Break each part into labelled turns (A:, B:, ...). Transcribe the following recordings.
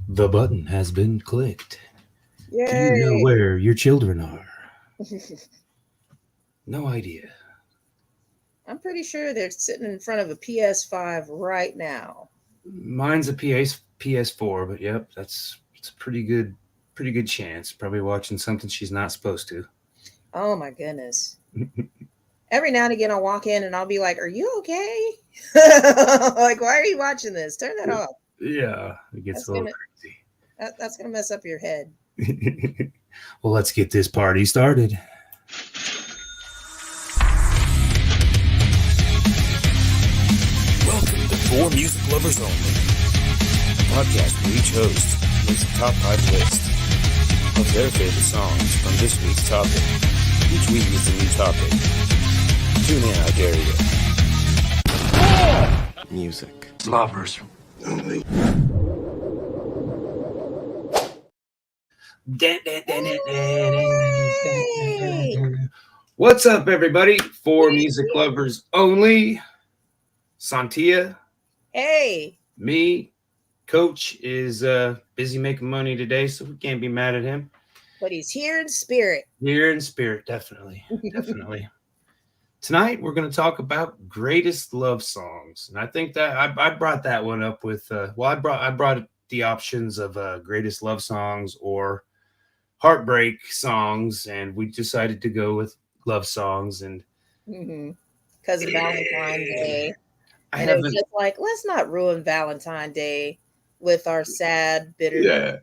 A: The button has been clicked. Do you know
B: Yay!
A: where your children are? No idea.
B: I'm pretty sure they're sitting in front of a PS5 right now.
A: Mine's a PS4, but yep, it's a pretty good chance. Probably watching something she's not supposed to.
B: Oh my goodness. Every now and again, I'll walk in and I'll be like, "Are you okay? Like, why are you watching this? Turn that off.
A: Yeah, it gets
B: That's
A: a little
B: gonna that's gonna mess up your head."
A: crazy. Well, let's get this party started.
C: Welcome to For Music Lovers Only, a podcast where each host makes a top 5 list of their favorite songs from this week's topic. Each week is a new topic. Tune in, I dare you. Music Lovers Only.
A: What's up, everybody? For Music Lovers Only. Sontia,
B: Hey,
A: me, Coach is busy making money today, so we can't be mad at him.
B: but he's here in spirit.
A: Here in spirit, definitely. Tonight, we're going to talk about greatest love songs. And I think that I brought that one up with, I brought the options of greatest love songs or heartbreak songs. And we decided to go with love songs. And
B: Because of Valentine's Day.
A: I
B: And it was
A: haven't,
B: just like, let's not ruin Valentine's Day with our sad, bitter.
A: yeah.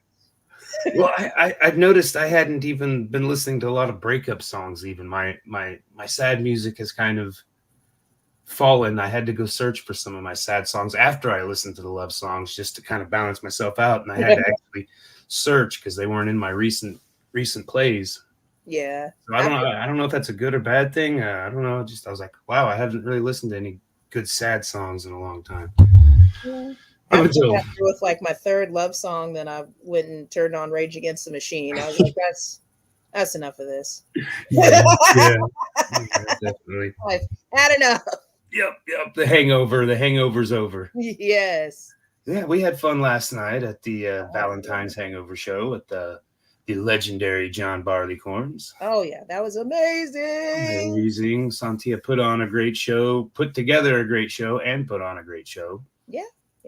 A: Well, I've noticed I hadn't even been listening to a lot of breakup songs. Even my sad music has kind of fallen. I had to go search for some of my sad songs after I listened to the love songs just to kind of balance myself out. And I had to actually search because they weren't in my recent plays.
B: Yeah.
A: So I don't know if that's a good or bad thing. I don't know. Just I was like, wow, I haven't really listened to any good sad songs in a long time.
B: Yeah.
A: Up
B: After
A: until-
B: I got through with like my third love song, then I went and turned on Rage Against the Machine. I was like, that's enough of this.
A: yeah, definitely.
B: I've had enough.
A: Yep. The hangover's over.
B: Yes.
A: Yeah, we had fun last night at the Valentine's Hangover show at the legendary John Barleycorns.
B: Oh yeah, that was amazing.
A: Amazing. Sontia put together a great show, and put on a great show.
B: Yeah.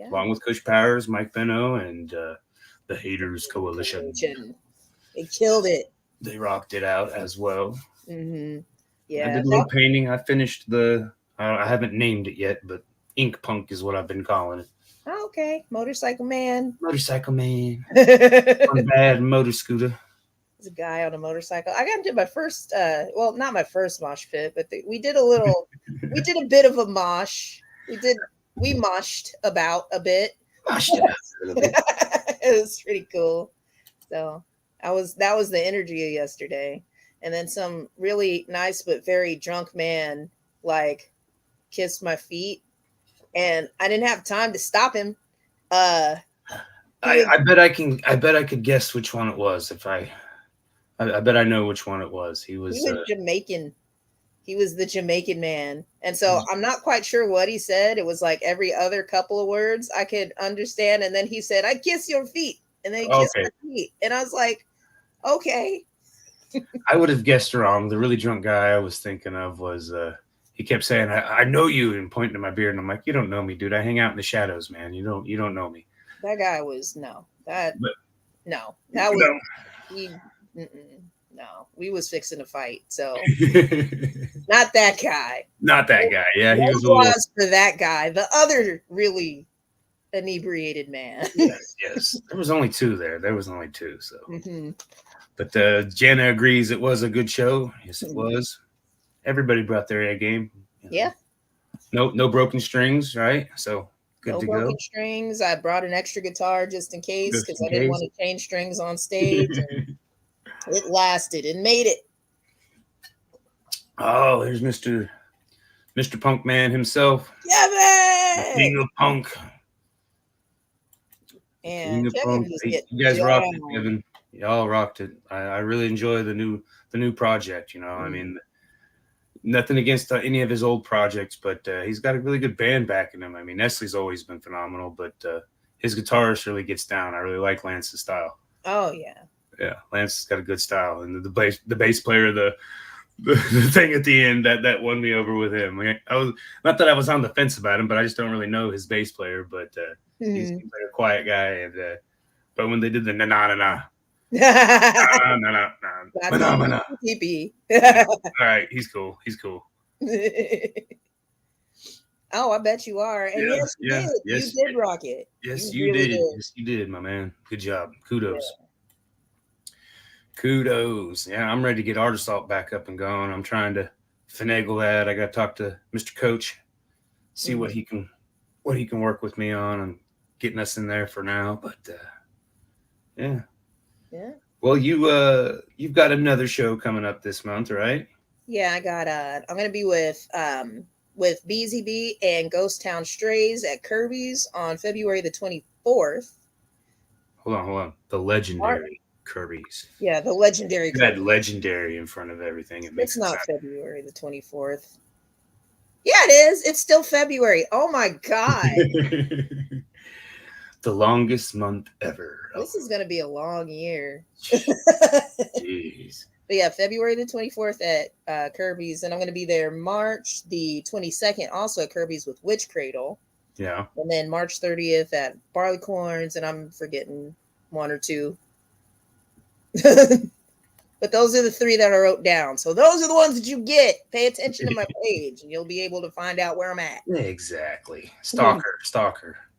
A: Along with Kush Powers, Mike Benno, and the Haters Coalition.
B: They killed it.
A: They rocked it out as well.
B: Yeah.
A: I did a little painting. I finished I haven't named it yet, but Ink Punk is what I've been calling it.
B: Oh, okay. Motorcycle Man.
A: Motorcycle Man.
B: There's
A: On a bad motor scooter.
B: a guy on a motorcycle. I got into my first well, not my first mosh pit, but we did a bit of a mosh. We moshed about a bit. It was pretty cool. So that was the energy of yesterday. And then some really nice but very drunk man like kissed my feet, and I didn't have time to stop him.
A: I bet I could guess which one it was. If I bet I know which one it was. He was
B: Jamaican. He was the Jamaican man. And so I'm not quite sure what he said. It was like every other couple of words I could understand. And then he said, "I kiss your feet." And then he kissed my feet. And I was like, okay.
A: I would have guessed wrong. The really drunk guy I was thinking of was he kept saying, I know you, and pointing to my beard. And I'm like, you don't know me, dude. I hang out in the shadows, man. You don't know me.
B: That guy was we was fixing to fight. So not that guy.
A: Not that guy. Yeah, he was
B: applause for that guy. The other really inebriated man.
A: Yes. There was only two there. So. But Jana agrees it was a good show. Yes, it was. Everybody brought their A game.
B: Yeah.
A: No broken strings, right? So good to go. No broken
B: strings. I brought an extra guitar just in case because I didn't want to change strings on stage. And it lasted and made it.
A: Oh, there's Mr. Punk Man himself.
B: Kevin!
A: King of Punk.
B: And Kevin
A: you guys rocked it, Kevin. Y'all rocked it. I really enjoy the new project. You know, I mean, Nothing against any of his old projects, but he's got a really good band backing him. I mean, Nestle's always been phenomenal, but his guitarist really gets down. I really like Lance's style.
B: Oh yeah.
A: Yeah, Lance has got a good style, and the bass player, the thing at the end that won me over with him. I was not that I was on the fence about him, but I just don't really know his bass player. But he seems like a quiet guy, and but when they did the na na na na. All right, he's cool. He's cool.
B: Oh, I bet you are. And yes, you did rock it.
A: Yes, you really did. Yes, you did, my man. Good job. Kudos. Yeah. Kudos. Yeah, I'm ready to get Art Assault back up and going. I'm trying to finagle that. I got to talk to Mr. Coach, see what he can work with me on and getting us in there for now. But yeah. Well, you've got another show coming up this month, right?
B: Yeah, I got I'm gonna be with BZB and Ghost Town Strays at Kirby's on February the 24th.
A: Hold on. The legendary Kirby's.
B: Yeah, the legendary.
A: You had legendary in front of everything.
B: It's not February the 24th. Yeah, it is. It's still February. Oh my God.
A: The longest month ever.
B: This is going to be a long year.
A: Jeez.
B: But yeah, February the 24th at Kirby's. And I'm going to be there March the 22nd, also at Kirby's with Witch Cradle.
A: Yeah.
B: And then March 30th at Barleycorns. And I'm forgetting one or two. But those are the three that I wrote down. So those are the ones that you get. Pay attention to my page and you'll be able to find out where I'm at.
A: Exactly. Stalker.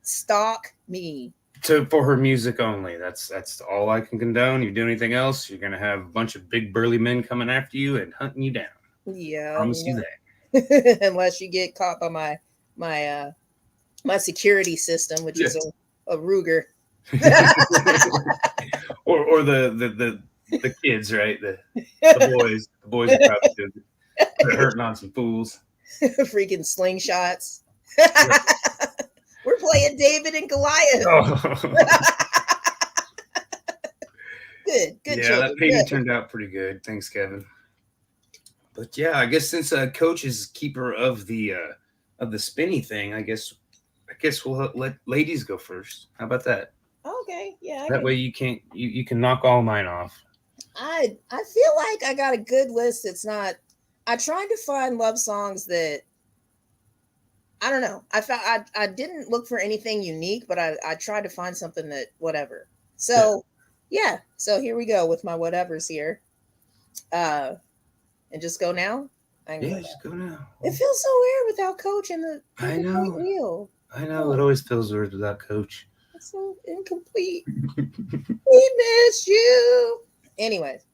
B: Stalk me.
A: For her music only. That's all I can condone. You do anything else, you're gonna have a bunch of big burly men coming after you and hunting you down.
B: Yeah.
A: I promise you that.
B: Unless you get caught by my security system, which is a Ruger.
A: or the kids, right? The boys. The boys are probably good. They're hurting on some fools.
B: Freaking slingshots. We're playing David and Goliath.
A: Oh.
B: Good.
A: Yeah, that painting turned out pretty good. Thanks, Kevin. But yeah, I guess since Coach is keeper of the spinny thing, I guess we'll let ladies go first. How about that?
B: Okay, yeah.
A: That way you can knock all mine off.
B: I feel like I got a good list. It's not. I tried to find love songs that. I don't know. I didn't look for anything unique, but I tried to find something that whatever. So yeah. So here we go with my whatevers here. And just go now.
A: Just go now.
B: It feels so weird without Coach in the wheel.
A: I know. It always feels weird without Coach.
B: It's so incomplete. We miss you. Anyways.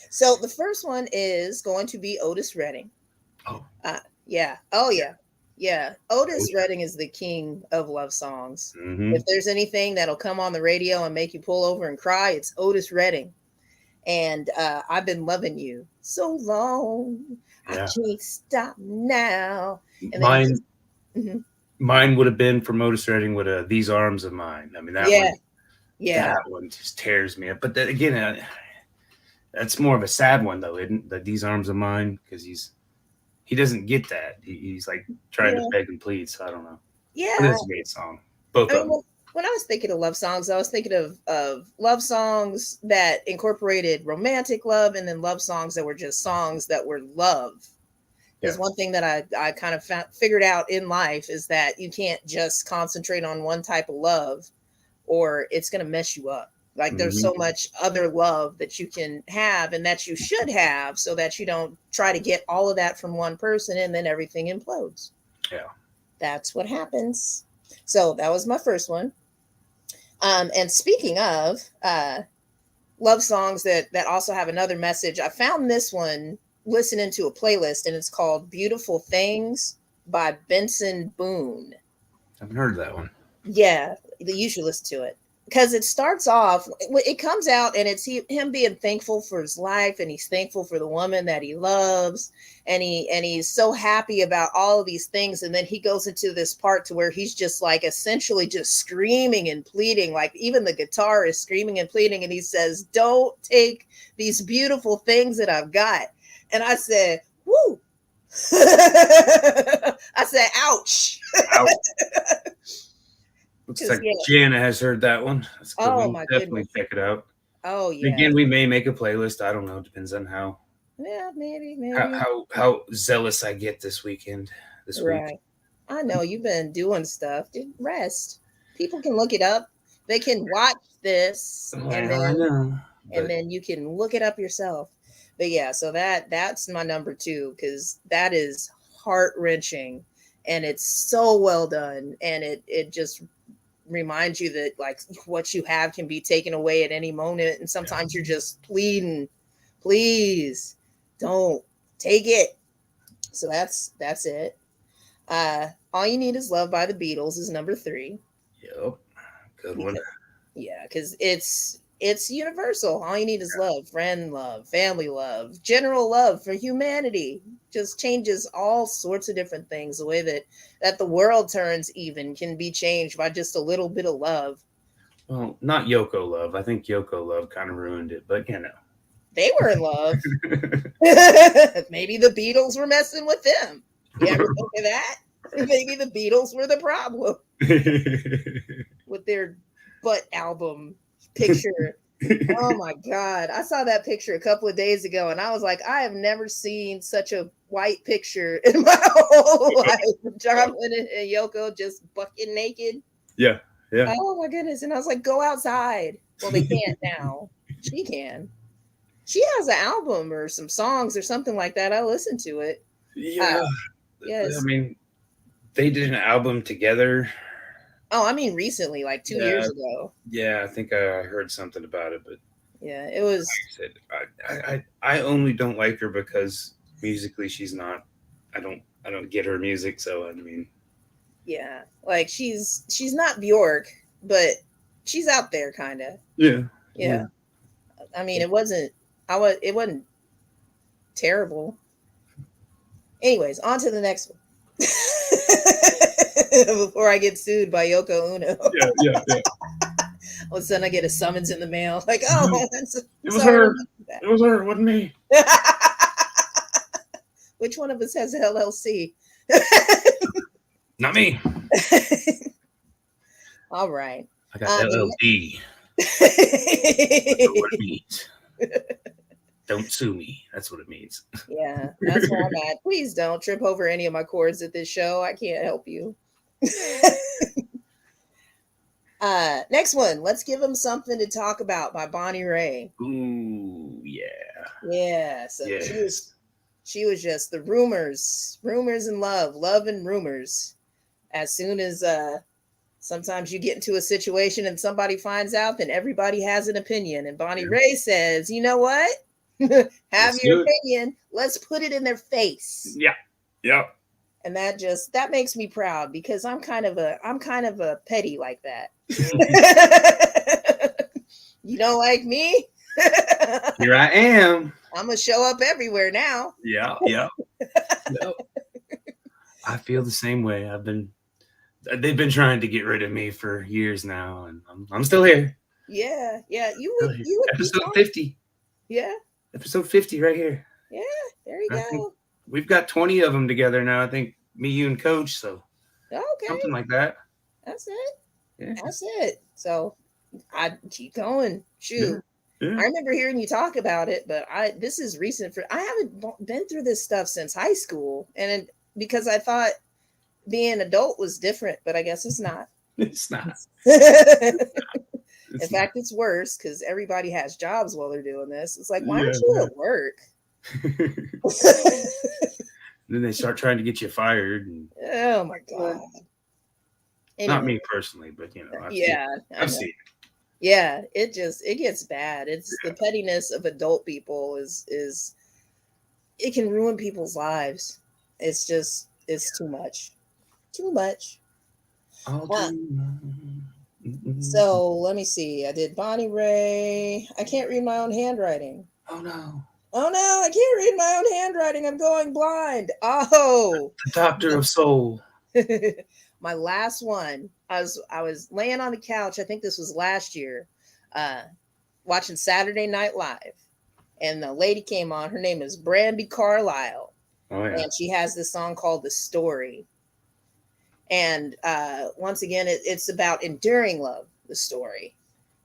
B: So the first one is going to be Otis Redding.
A: Oh.
B: Yeah. Oh yeah. Yeah, Otis Redding is the king of love songs. Mm-hmm. If there's anything that'll come on the radio and make you pull over and cry, it's Otis Redding. And I've been loving you so long. Yeah. I can't stop now. And
A: mine would have been from Otis Redding with These Arms of Mine. I mean, that one just tears me up. But then again, that's more of a sad one, though, isn't it? These Arms of Mine, because he doesn't get that. He's like trying to beg and plead. So I don't know. Yeah. But it's a great song. Both of them.
B: When I was thinking of love songs, I was thinking of love songs that incorporated romantic love and then love songs that were just songs that were love. There's one thing that I kind of figured out in life is that you can't just concentrate on one type of love or it's going to mess you up. Like there's so much other love that you can have and that you should have so that you don't try to get all of that from one person and then everything implodes.
A: Yeah.
B: That's what happens. So that was my first one. And speaking of love songs that also have another message, I found this one listening to a playlist and it's called Beautiful Things by Benson Boone.
A: I haven't heard that one.
B: Yeah, you should listen to it. Because it starts off, it comes out and it's him being thankful for his life and he's thankful for the woman that he loves and he's so happy about all of these things. And then he goes into this part to where he's just like essentially just screaming and pleading, like even the guitar is screaming and pleading. And he says, don't take these beautiful things that I've got. And I said, woo, I said, ouch.
A: Ouch. Looks like Jana has heard that one. That's a good one.
B: My
A: Definitely
B: goodness.
A: check it out.
B: Oh yeah.
A: Again, we may make a playlist. I don't know. Depends on how.
B: Yeah, maybe.
A: How zealous I get this weekend. This week.
B: I know you've been doing stuff. Rest. People can look it up. They can watch this, and then you can look it up yourself. But yeah, so that's my number 2 because that is heart-wrenching, and it's so well done, and it just reminds you that like what you have can be taken away at any moment, and sometimes you're just pleading, please don't take it. So that's it. All You Need Is Love by the Beatles is number 3.
A: Yep. Good one.
B: Yeah, because it's universal. All you need is love, friend love, family love, general love for humanity. Just changes all sorts of different things. The way that the world turns even can be changed by just a little bit of love.
A: Well, not Yoko Love. I think Yoko Love kind of ruined it, but you know.
B: They were in love. Maybe the Beatles were messing with them. You ever think of that? Maybe the Beatles were the problem with their butt album picture. Oh my God. I saw that picture a couple of days ago and I was like, I have never seen such a white picture in my whole life. John Lennon and Yoko just bucket naked.
A: Yeah.
B: Oh my goodness. And I was like, go outside. Well, they can't now. She can. She has an album or some songs or something like that. I listened to it.
A: Yeah.
B: Yes.
A: I mean, they did an album together.
B: Oh, I mean, recently, like 2 years ago.
A: Yeah, I think I heard something about it, but
B: yeah, it was.
A: Like I said, I only don't like her because musically she's not. I don't get her music, so I mean.
B: Yeah, like she's not Bjork, but she's out there, kind of.
A: Yeah.
B: I mean, it wasn't terrible. Anyways, on to the next one. Before I get sued by Yoko Ono.
A: Yeah.
B: All of a sudden I get a summons in the mail. Like, oh,
A: it was her. It was her, wasn't me.
B: Which one of us has an LLC?
A: Not me.
B: All right.
A: I got LLD. That's what it means. Don't sue me. That's what it means.
B: Yeah, that's where I'm at. Please don't trip over any of my chords at this show. I can't help you. Next one. Let's Give Them Something to Talk About by Bonnie Raitt.
A: Ooh, yeah.
B: Yeah. So
A: yes.
B: she was just the rumors and love and rumors. As soon as sometimes you get into a situation and somebody finds out, then everybody has an opinion. And Bonnie Raitt says, you know what? Have your opinion. Let's put it in their face.
A: Yeah.
B: And that makes me proud because I'm kind of a petty like that. You don't like me?
A: Here I am.
B: I'm gonna show up everywhere now.
A: Yeah. I feel the same way. They've been trying to get rid of me for years now, and I'm still here.
B: Yeah. You would
A: episode 50.
B: Yeah. Episode
A: 50 right here.
B: Yeah, there you go.
A: We've got 20 of them together now. I think me, you, and Coach. So something like that.
B: That's it.
A: Yeah.
B: That's it. So I keep going. Shoot.
A: Yeah.
B: I remember hearing you talk about it, but this is recent. I haven't been through this stuff since high school, and because I thought being an adult was different, but I guess it's not.
A: It's not.
B: In fact, it's worse because everybody has jobs while they're doing this. It's like, why aren't you at work?
A: Then they start trying to get you fired.
B: Oh my God. Anyway.
A: Not me personally, but I've seen it.
B: Yeah, it gets bad. It's the pettiness of adult people is it can ruin people's lives. It's too much. Too much. So let me see. I did Bonnie Raitt. I can't read my own handwriting.
A: Oh no,
B: I can't read my own handwriting. I'm going blind. Oh,
A: the Doctor of Soul.
B: My last one. I was laying on the couch. I think this was last year, watching Saturday Night Live, and the lady came on. Her name is Brandy Carlisle,
A: Oh yeah.
B: And she has this song called The Story. And once again, it's about enduring love, the story.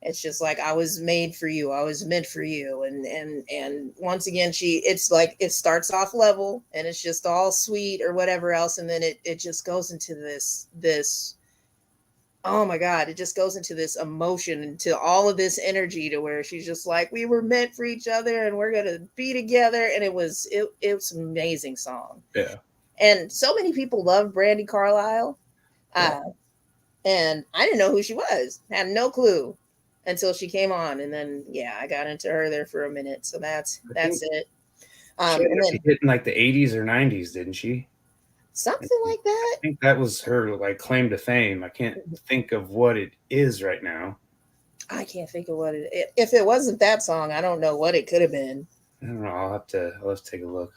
B: It's just like, I was made for you, I was meant for you. And once again, it's like, it starts off level and it's just all sweet or whatever else. And then it just goes into this, oh my God, it just goes into this emotion, into all of this energy, to where she's just like, we were meant for each other and we're going to be together. And it was an amazing song.
A: Yeah.
B: And so many people love Brandy Carlisle.
A: Yeah.
B: And I didn't know who she was. Had no clue until she came on. And then, I got into her there for a minute. So that's it.
A: She hit in like the 80s or 90s, didn't she?
B: Something like that.
A: I think that was her like claim to fame. I can't think of what it is right now.
B: I can't think of what if it wasn't that song, I don't know what it could have been.
A: I don't know. I'll have to take a look.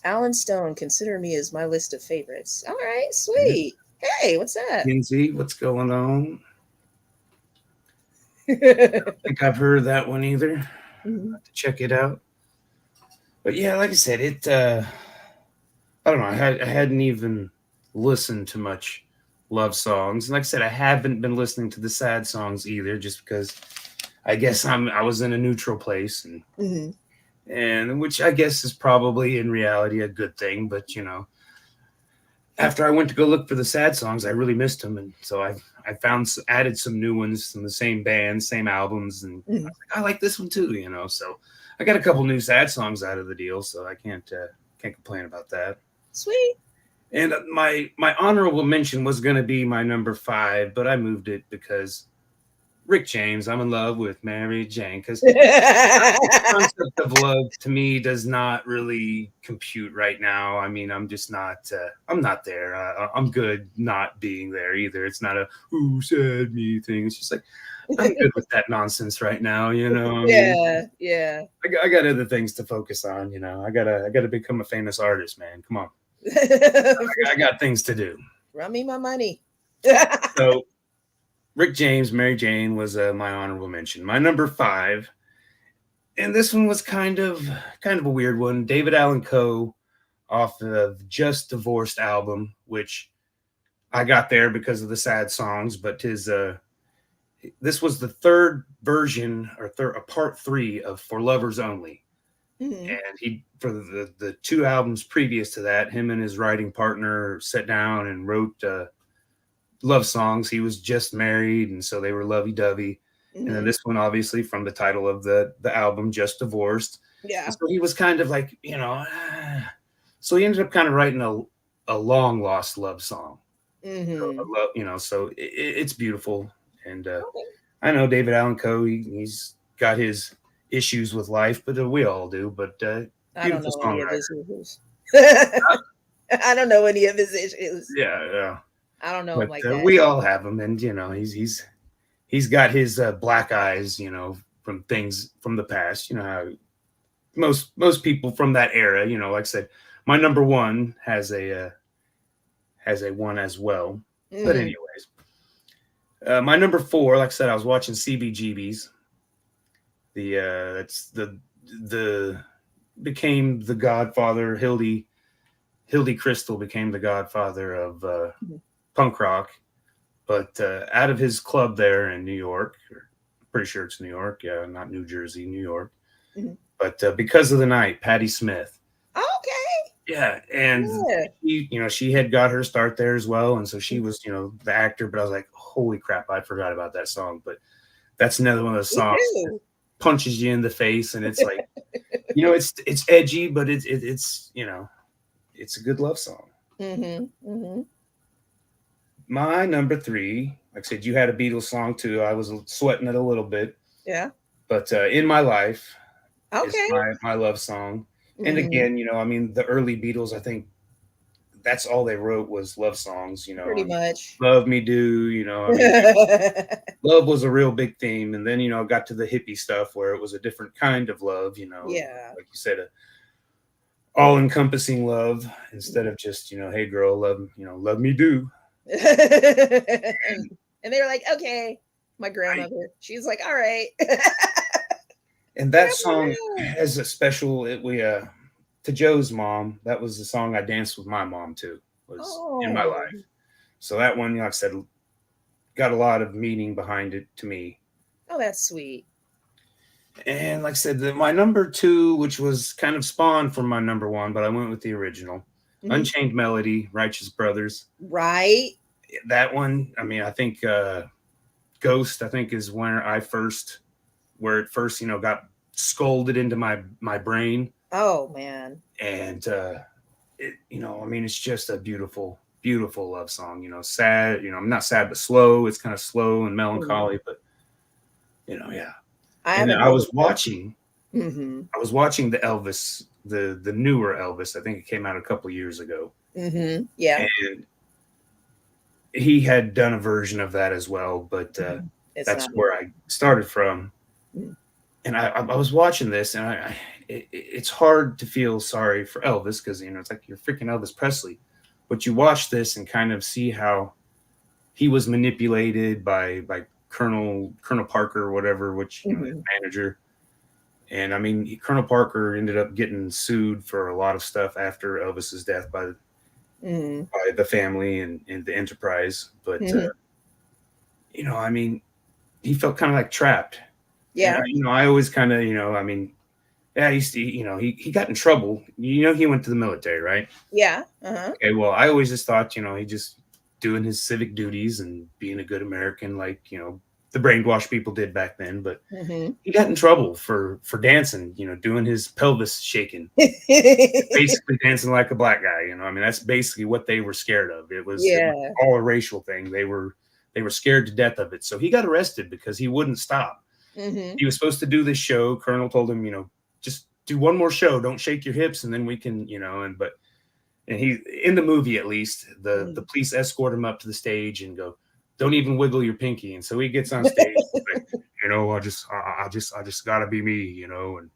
B: Alan Stone, Consider Me as my list of favorites. All right, sweet. Hey, what's that?
A: Kinsey, what's going on? I don't think I've heard that one either.
B: Mm-hmm.
A: Have to check it out. But yeah, like I said, I don't know. I hadn't even listened to much love songs. And like I said, I haven't been listening to the sad songs either, just because I guess I was in a neutral place, and which I guess is probably in reality a good thing. But after I went to go look for the sad songs, I really missed them, and so I added some new ones from the same band, same albums, and I was like, I like this one too. So I got a couple new sad songs out of the deal, so I can't complain about that.
B: Sweet.
A: And my honorable mention was going to be my number 5, but I moved it because Rick James, I'm in love with Mary Jane, because the concept of love to me does not really compute right now. I mean, I'm just not, I'm not there. I'm good not being there either. It's not a, ooh, sad me thing. It's just like, I'm good with that nonsense right now,
B: Yeah.
A: I got other things to focus on, I gotta become a famous artist, man. Come on. I got things to do.
B: Run me my money.
A: So Rick James, Mary Jane was my honorable mention. My number 5, and this one was kind of a weird one. David Allan Coe off of Just Divorced album, which I got there because of the sad songs, but this was the third version or part 3 of For Lovers Only. And he, for the 2 albums previous to that, him and his writing partner sat down and wrote love songs. He was just married, and so they were lovey-dovey. And then this one, obviously, from the title of the album, Just Divorced.
B: Yeah.
A: And so he was kind of like, so he ended up kind of writing a long lost love song. So it's beautiful. And I know David Allan Coe, he's got his issues with life, but we all do. But
B: I don't know any of
A: songwriter.
B: his issues. I don't know any of his issues.
A: Yeah.
B: I don't know him like that.
A: We all have them, and he's got his black eyes, from things from the past. How most people from that era, like I said, my number 1 has a one as well. But anyways, my number 4, like I said, I was watching CBGB's. Became the godfather. Hildy Crystal became the godfather of punk rock, but out of his club there in New York, pretty sure it's New York, not New Jersey, New York. But because of the night, Patti Smith.
B: Okay.
A: Yeah, and she had got her start there as well, and so she was, the actor. But I was like, holy crap, I forgot about that song. But that's another one of those songs that punches you in the face, and it's like, it's edgy, but it's it's a good love song. My number 3, like I said, you had a Beatles song too. I was sweating it a little bit.
B: Yeah.
A: But In My Life is
B: Okay.
A: my love song. And again, the early Beatles, I think that's all they wrote was love songs,
B: Pretty much.
A: Love Me Do, love was a real big theme. And then, got to the hippie stuff where it was a different kind of love,
B: Yeah.
A: like you said, a all-encompassing love instead of just, hey girl, love me do.
B: And they were like, okay. My grandmother, she's like, all right.
A: And that song has a special, to Joe's mom, that was the song I danced with my mom to, was In My Life. So that one, like I said, got a lot of meaning behind it to me.
B: Oh, that's sweet.
A: And like I said, my number 2, which was kind of spawned from my number 1, but I went with the original. Unchained Melody, Righteous Brothers.
B: Right.
A: That one, I mean, I think Ghost, I think, is where it first, got scolded into my brain.
B: Oh, man.
A: And, I mean, it's just a beautiful, beautiful love song, sad, I'm not sad, but slow. It's kind of slow and melancholy, but, yeah. I was watching the Elvis, the newer Elvis. I think it came out a couple of years ago.
B: Yeah.
A: And he had done a version of that as well, but that's where I started from. And I was watching this, and it's hard to feel sorry for Elvis because, it's like you're freaking Elvis Presley. But you watch this and kind of see how he was manipulated by Colonel Parker or whatever, which his manager. And I mean, Colonel Parker ended up getting sued for a lot of stuff after Elvis's death by the family and the enterprise. But I mean, he felt kind of like trapped.
B: Yeah.
A: And, I always kind of, I mean, yeah, he got in trouble. He went to the military, right?
B: Yeah.
A: Okay, well, I always just thought, he just doing his civic duties and being a good American, like, the brainwashed people did back then. But he got in trouble for dancing, doing his pelvis shaking, basically dancing like a black guy. I mean, that's basically what they were scared of. It was all a racial thing. They were scared to death of it. So he got arrested because he wouldn't stop. He was supposed to do this show. Colonel told him, just do one more show. Don't shake your hips, and then we can, and he, in the movie at least, the police escort him up to the stage and go, don't even wiggle your pinky. And so he gets on stage, like, I just gotta be me, and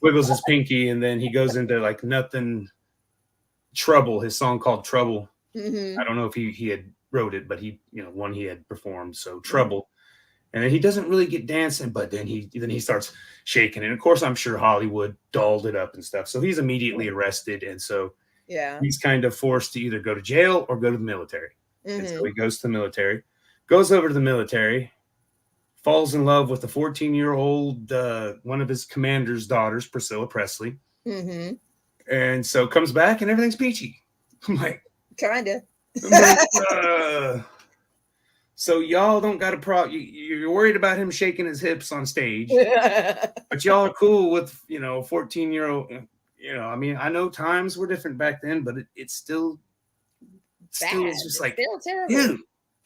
A: wiggles his pinky, and then he goes into like Nothing Trouble, his song called Trouble. I don't know if he had wrote it, but one he had performed. So Trouble. And then he doesn't really get dancing, but then he starts shaking. And of course, I'm sure Hollywood dolled it up and stuff. So he's immediately arrested. And so he's kind of forced to either go to jail or go to the military. And so he goes to the military, goes over to the military, falls in love with a 14-year-old, one of his commander's daughters, Priscilla Presley. And so comes back and everything's peachy. I'm like,
B: kind of.
A: So y'all don't got a problem. You're worried about him shaking his hips on stage, but y'all are cool with, 14-year-old, I mean, I know times were different back then, but it's still is just like,
B: still terrible.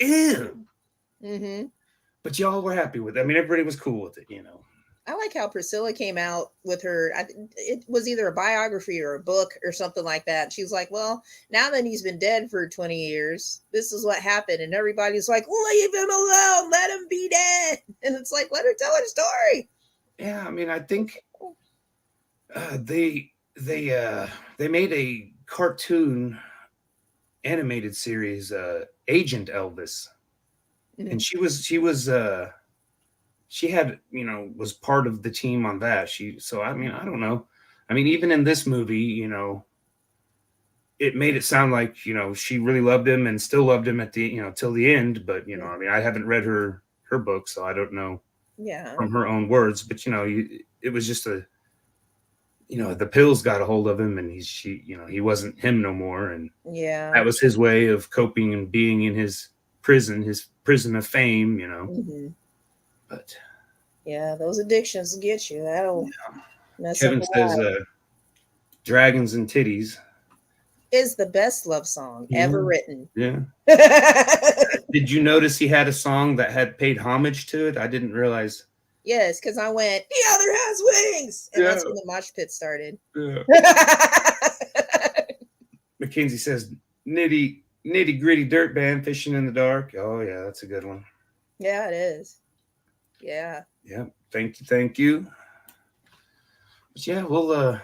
A: Ew. But y'all were happy with it. I mean, everybody was cool with it,
B: I like how Priscilla came out with her, it was either a biography or a book or something like that. She was like, well, now that he's been dead for 20 years, this is what happened. And everybody's like, leave him alone. Let him be dead. And it's like, let her tell her story.
A: Yeah, I mean, I think they made a cartoon animated series, Agent Elvis. And she had, was part of the team on that. So, I mean, I don't know. I mean, even in this movie, it made it sound like, she really loved him and still loved him at the, till the end. But, I mean, I haven't read her book, so I don't know from her own words. But, it was just the pills got a hold of him, and he wasn't him no more. And that was his way of coping and being in his prison of fame, But
B: those addictions get you. That'll mess
A: Kevin
B: up
A: says Dragons and Titties
B: is the best love song ever written.
A: Yeah. Did you notice he had a song that had paid homage to it? I didn't realize.
B: Yes, because I went, the other has wings. And that's when the mosh pit started.
A: Yeah. Mackenzie says nitty gritty dirt band, Fishing in the Dark. Oh yeah, that's a good one.
B: Yeah, it is. Yeah.
A: Thank you. But yeah, we'll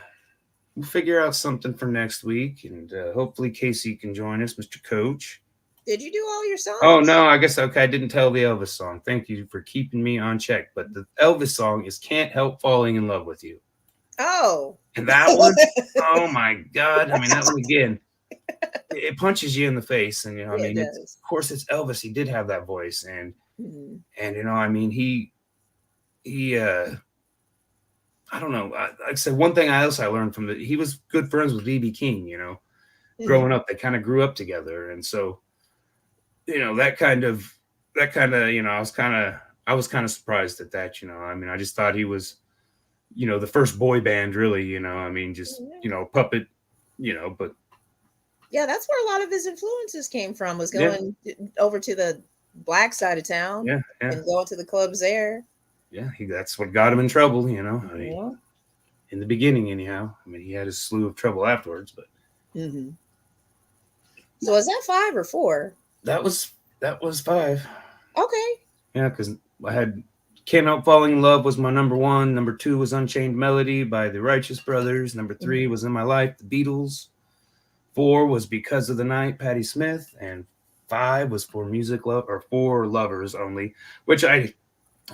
A: figure out something for next week, and hopefully Casey can join us, Mr. Coach.
B: Did you do all your songs?
A: Oh no, I guess I didn't tell the Elvis song. Thank you for keeping me on check. But the Elvis song is "Can't Help Falling in Love with You."
B: Oh,
A: And that one, oh my God. I mean, that one again, it punches you in the face. And, I
B: Yeah, it
A: mean, it's,
B: does.
A: of course, it's Elvis. He did have that voice.
B: Mhm.
A: And, I mean, he, I don't know. Like I said, one thing I learned from he was good friends with BB King, growing up, they kind of grew up together. And so, that kind of, I was kind of surprised at that, I mean, I just thought he was, the first boy band really, I mean, just, puppet, but
B: Yeah, that's where a lot of his influences came from, was
A: yeah,
B: going over to the black side of town
A: yeah.
B: and going to the clubs there.
A: Yeah. That's what got him in trouble, I mean,
B: Yeah.
A: in the beginning, anyhow. I mean, he had his slew of trouble afterwards, but
B: So is that 5 or 4?
A: that was 5.
B: Okay.
A: Yeah, because I had Can't Help Falling in Love was my number 1. Number 2 was Unchained Melody by the Righteous Brothers. Number 3 was In My Life, the Beatles. 4 was Because of the Night, Patti Smith. And 5 was For Lovers Only, which I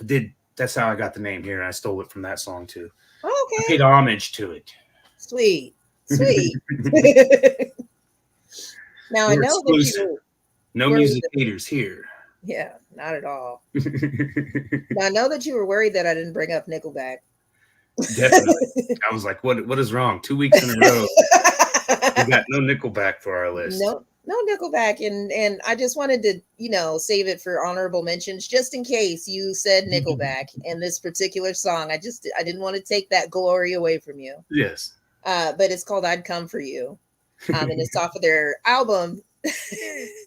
A: did. That's how I got the name here. And I stole it from that song too.
B: Okay.
A: I paid homage to it.
B: Sweet. Now, I know that you were
A: no music haters here.
B: Yeah, not at all. Now, I know that you were worried that I didn't bring up Nickelback.
A: Definitely. I was like, what is wrong? 2 weeks in a row. We got no Nickelback for our list.
B: No Nickelback. And I just wanted to, save it for honorable mentions, just in case you said Nickelback in this particular song. I didn't want to take that glory away from you.
A: Yes.
B: But it's called I'd Come For You. And it's off of their album.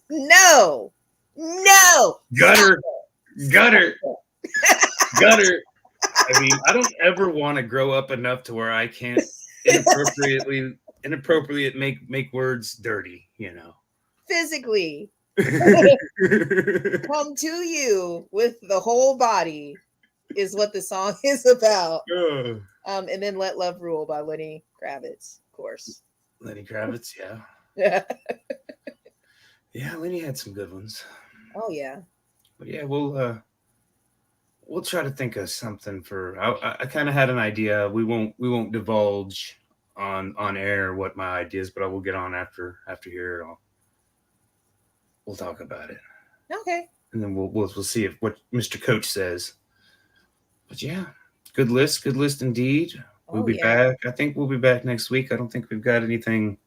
B: No.
A: Gutter. I mean, I don't ever want to grow up enough to where I can't inappropriate make words dirty,
B: Physically come to you with the whole body is what the song is about. And then Let Love Rule by Lenny Kravitz, of course.
A: Lenny Kravitz, yeah. Yeah, Lenny had some good ones.
B: Oh yeah.
A: But yeah, we'll try to think of something for. I kind of had an idea. We won't divulge on air what my idea is, but I will get on after here. We'll talk about it.
B: Okay.
A: And then we'll see what Mr. Coach says. But yeah, good list indeed. We'll be back. I think we'll be back next week. I don't think we've got anything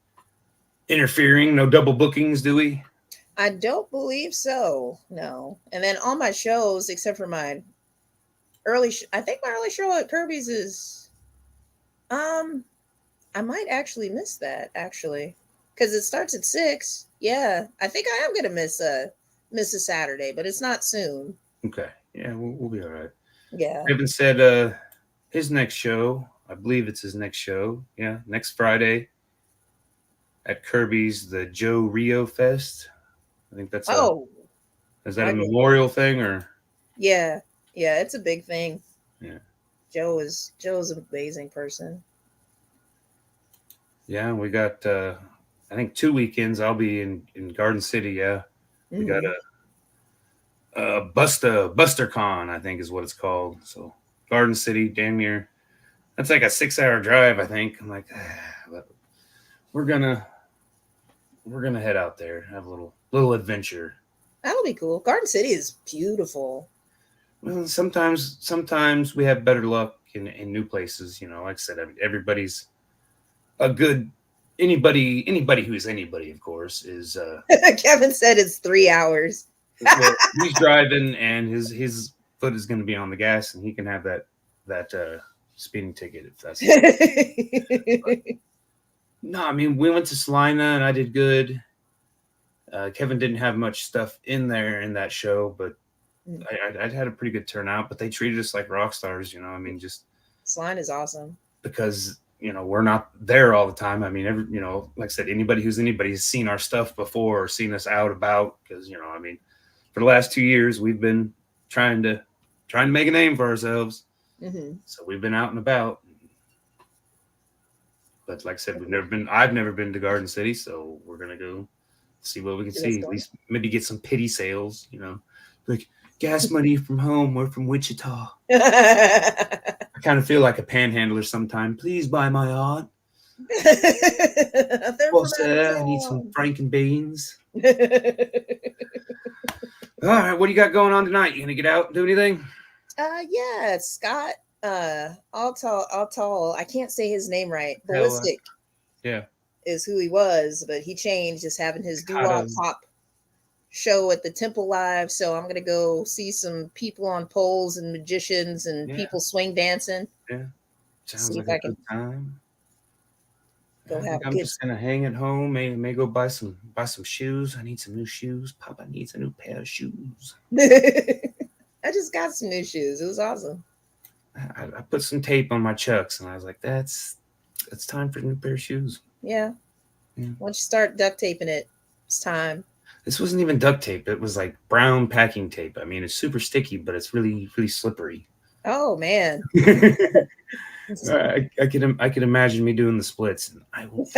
A: interfering. No double bookings, do we?
B: I don't believe so. No. And then all my shows, except for my early, I think my early show at Kirby's is, I might actually miss that because it starts at 6. Yeah, I think I am gonna miss a Saturday, but it's not soon.
A: Okay. Yeah, we'll be all right.
B: Yeah.
A: Kevin said his next show. I believe it's his next show. Yeah, next Friday at Kirby's, the Joe Rio Fest. I think that's is that a memorial thing or?
B: Yeah, it's a big thing.
A: Yeah.
B: Joe's an amazing person.
A: Yeah, we got I think 2 weekends I'll be in Garden City, yeah. We got a BusterCon, I think is what it's called. So Garden City, damn near. That's like a 6-hour drive, I think. I'm like, we're gonna head out there, have a little adventure.
B: That'll be cool. Garden City is beautiful.
A: Well, sometimes we have better luck in new places. Like I said, everybody's a good anybody who's anybody, of course, is.
B: Kevin said it's 3 hours.
A: Well, he's driving, and his foot is going to be on the gas, and he can have that speeding ticket if that's. No, I mean, we went to Salina, and I did good. Kevin didn't have much stuff in there in that show, but I had a pretty good turnout. But they treated us like rock stars, I mean, just
B: Salina is awesome
A: because we're not there all the time. I mean, like I said, anybody who's anybody has seen our stuff before or seen us out about because I mean, for the last 2 years we've been trying to make a name for ourselves. So we've been out and about. But like I said, I've never been to Garden City, so we're gonna go see what we can see. At least maybe get some pity sales, like, Gas money from home. We're from Wichita. I kind of feel like a panhandler sometimes. Please buy my art. Well, sir, I need some Franken beans. All right, what do you got going on tonight? You gonna get out and do anything?
B: Yeah, Scott. All tall. I can't say his name right. Ballistic.
A: Yeah,
B: is who he was, but he changed. Just having his doo-wop pop show at the Temple Live. So I'm gonna go see some people on poles and magicians and people swing dancing.
A: Yeah, sounds
B: see
A: like
B: if I
A: a good time.
B: I'm
A: just gonna hang at home. May go buy some shoes. I need some new shoes. Papa needs a new pair of shoes.
B: I just got some new shoes. It was awesome.
A: I put some tape on my Chucks, and I was like, "It's time for a new pair of shoes."
B: Yeah. Once you start duct taping it, it's time.
A: This wasn't even duct tape. It was like brown packing tape. I mean, it's super sticky, but it's really, really slippery.
B: Oh man.
A: I could imagine me doing the splits, and I will.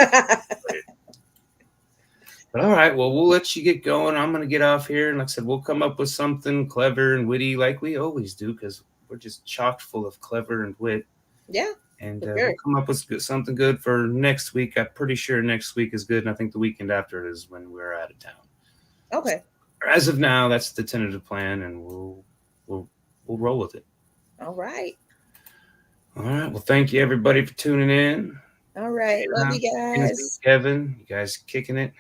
A: But all right, well, we'll let you get going. I'm gonna get off here, and like I said, we'll come up with something clever and witty, like we always do, because we're just chock full of clever and wit.
B: Yeah.
A: And we'll come up with something good for next week. I'm pretty sure next week is good, and I think the weekend after it is when we're out of town.
B: Okay.
A: So, as of now, that's the tentative plan, and we'll roll with it.
B: All right.
A: All right. Well, thank you everybody for tuning in.
B: All right. Love you guys.
A: Kevin, you guys kicking it.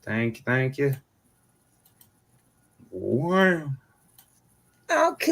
A: Thank you. Wow.
B: Okay.